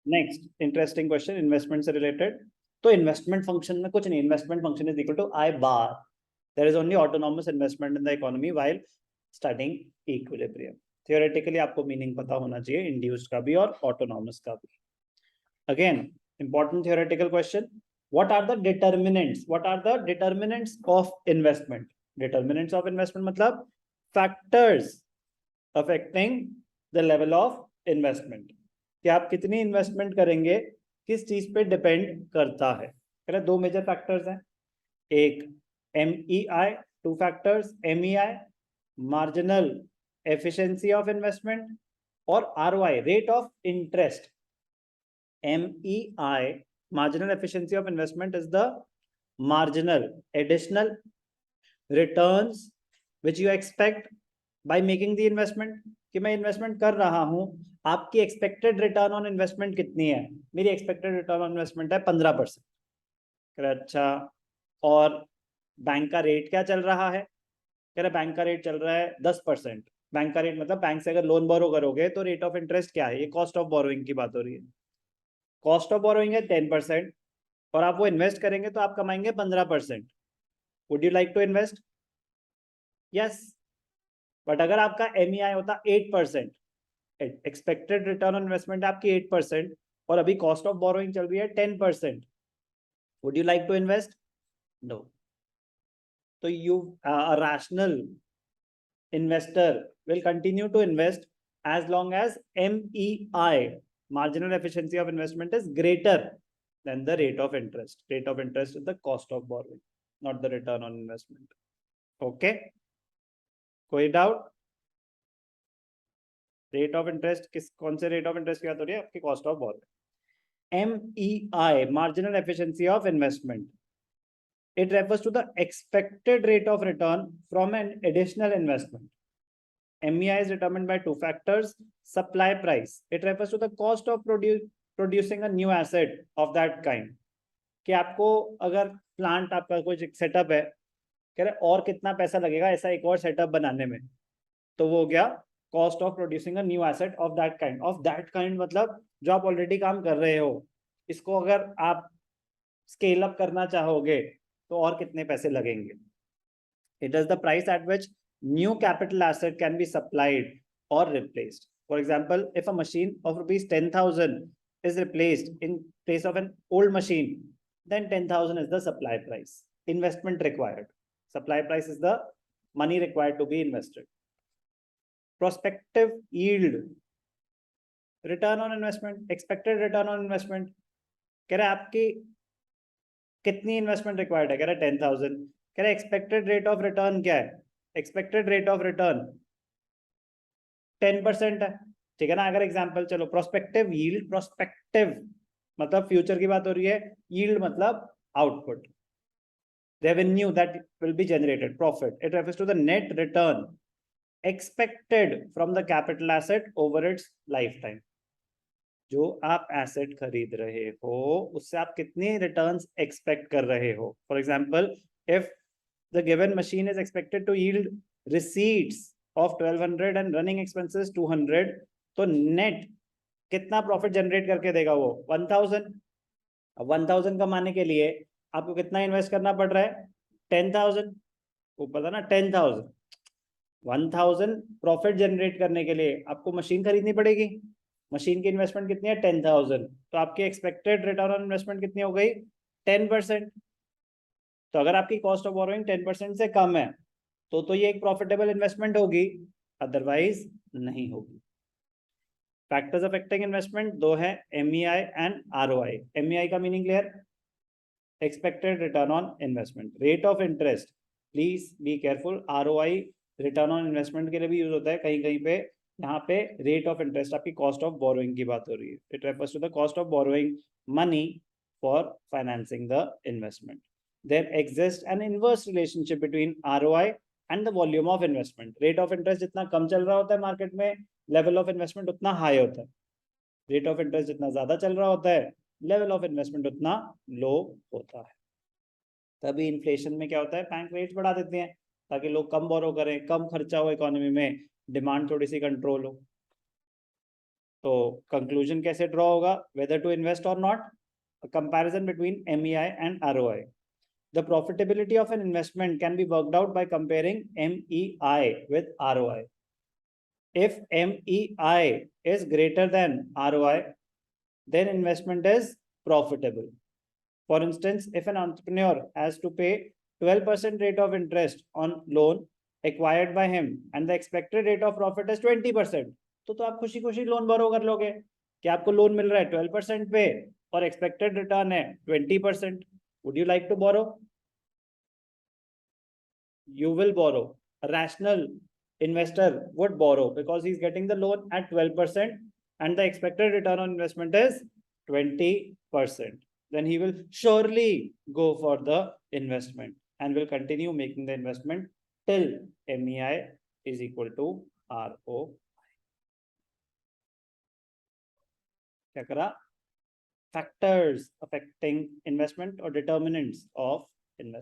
Next interesting question investment से related. तो investment function में कुछ नहीं, investment function is equal to I bar, there is only autonomous investment in the economy while studying equilibrium. Theoretically आपको meaning पता होना चाहिए इंड्यूस्ड का भी और ऑटोनॉमस का भी। Again important theoretical question, what are the determinants of investment? Determinants of investment मतलब factors affecting the level of investment, कि आप कितनी इन्वेस्टमेंट करेंगे किस चीज पे डिपेंड करता है। दो मेजर फैक्टर्स हैं, एक MEI, two factors MEI marginal efficiency of investment और ROI rate of interest. MEI marginal efficiency of investment is the marginal additional returns which you expect by making the investment। कि मैं investment कर रहा हूं, आपकी expected return on investment कितनी है? मेरी एक्सपेक्टेड रिटर्न ऑन इन्वेस्टमेंट है 15%। अच्छा, और बैंक का रेट क्या चल रहा है? कह रहे बैंक का रेट चल रहा है 10%। बैंक का रेट मतलब बैंक से अगर लोन बोरो करोगे तो रेट ऑफ इंटरेस्ट क्या है? ये कॉस्ट ऑफ बोरोइंग की बात हो रही है। कॉस्ट ऑफ बोरोइंग है 10% और आप वो इन्वेस्ट करेंगे तो आप कमाएंगे 15%। Would you like to invest? Yes. But अगर आपका MEI होता 8%, एक्सपेक्टेड रिटर्न ऑन इन्वेस्टमेंट आपकी 8% और अभी कॉस्ट ऑफ बोरोइंग चल रही है 10%, would you like to invest? No. तो you rational investor will continue to invest as long as MEI, marginal efficiency of investment, is greater than the rate of interest. Rate of interest is the cost of borrowing, not the return on investment. Okay, कोई doubt? Rate of interest किस, कौन से rate of interest की बात हो रही है? आपकी cost of borrowing. MEI marginal efficiency of investment, it refers to the expected rate of return from an additional investment. MEI is determined by two factors. Supply price, it refers to the cost of producing a new asset of that kind। कि आपको अगर plant आपका कुछ setup है, कह रहे और कितना पैसा लगेगा ऐसा एक और सेटअप बनाने में, तो वो हो गया cost of producing a new asset of that kind. Of that kind मतलब जो आप ऑलरेडी काम कर रहे हो, इसको अगर आप स्केल अप करना चाहोगे तो और कितने पैसे लगेंगे। It is the price at which new capital asset can be supplied or replaced. For example, if a machine of rupees 10,000 is replaced in place of an old machine, then 10,000 is the supply price. Investment required. Supply price is the money required to be invested. Prospective yield, return on investment, expected return on investment। कह रहे आपकी कितनी investment required है? कह रहे 10,000। कह रहे expected rate of return क्या है? एक्सपेक्टेड रेट ऑफ रिटर्न 10% है, ठीक है ना। अगर एग्जांपल चलो प्रोस्पेक्टिव यील्ड, प्रोस्पेक्टिव मतलब फ्यूचर की बात हो रही है, यील्ड मतलब output, revenue that will be generated, profit. It refers to the net return expected from the capital asset over its lifetime. जो आप एसेट खरीद रहे हो उससे आप कितनी रिटर्न्स एक्सपेक्ट कर रहे हो। For example, if the given machine is expected to yield receipts of 1200 and running expenses 200, तो नेट कितना प्रॉफिट जनरेट करके देगा वो? 1000। अब 1000 कमाने के लिए आपको कितना इन्वेस्ट करना पड़ रहा है? 10,000। वो पता ना 10,000, 1000 प्रॉफिट जनरेट करने के लिए आपको मशीन खरीदनी पड़ेगी। मशीन की इन्वेस्टमेंट कितनी है? 10,000। तो आपकी एक्सपेक्टेड रिटर्न ऑन इन्वेस्टमेंट कितनी हो गई? 10%। तो अगर आपकी कॉस्ट ऑफ बोरोइंग 10% से कम है तो ये एक प्रॉफिटेबल इन्वेस्टमेंट होगी, अदरवाइज नहीं होगी। फैक्टर्स अफेक्टिंग इन्वेस्टमेंट दो है, MEI एंड ROI। MEI का meaning clear? Expected return on investment. Rate of interest, please be careful, ROI return on investment के लिए भी यूज होता है कहीं कहीं पे। यहाँ पे रेट ऑफ इंटरेस्ट आपकी कॉस्ट ऑफ बोरोइंग की बात हो रही है। It refers to the cost of borrowing money for financing the investment. There exists an inverse relationship between ROI and the volume of investment। Rate of interest जितना कम चल रहा होता है मार्केट में, लेवल ऑफ इन्वेस्टमेंट उतना high होता है। Rate of interest जितना ज्यादा चल रहा होता है, लेवल ऑफ इन्वेस्टमेंट उतना लो होता है। तभी इन्फ्लेशन में क्या होता है, बैंक रेट्स बढ़ा देते हैं ताकि लोग कम बोरो करें, कम खर्चा हो इकोनॉमी में, डिमांड थोड़ी सी कंट्रोल हो। तो कंक्लूजन कैसे ड्रॉ होगा, whether to invest or not, a comparison between MEI and ROI. The profitability of an investment can be worked out by comparing MEI with ROI. If MEI is greater than ROI, then investment is profitable. For instance, if an entrepreneur has to pay 12% rate of interest on loan acquired by him and the expected rate of profit is 20%, तो आप खुशी खुशी loan बोरो कर लोगे कि आपको loan मिल रहा है 12% पे और एक्सपेक्टेड रिटर्न है 20%. Would you like to borrow? You will borrow. A rational investor would borrow because he's getting the loan at 12% and the expected return on investment is 20%. Then he will surely go for the investment and will continue making the investment till MEI is equal to ROI. क्या करा? Factors affecting investment or determinants of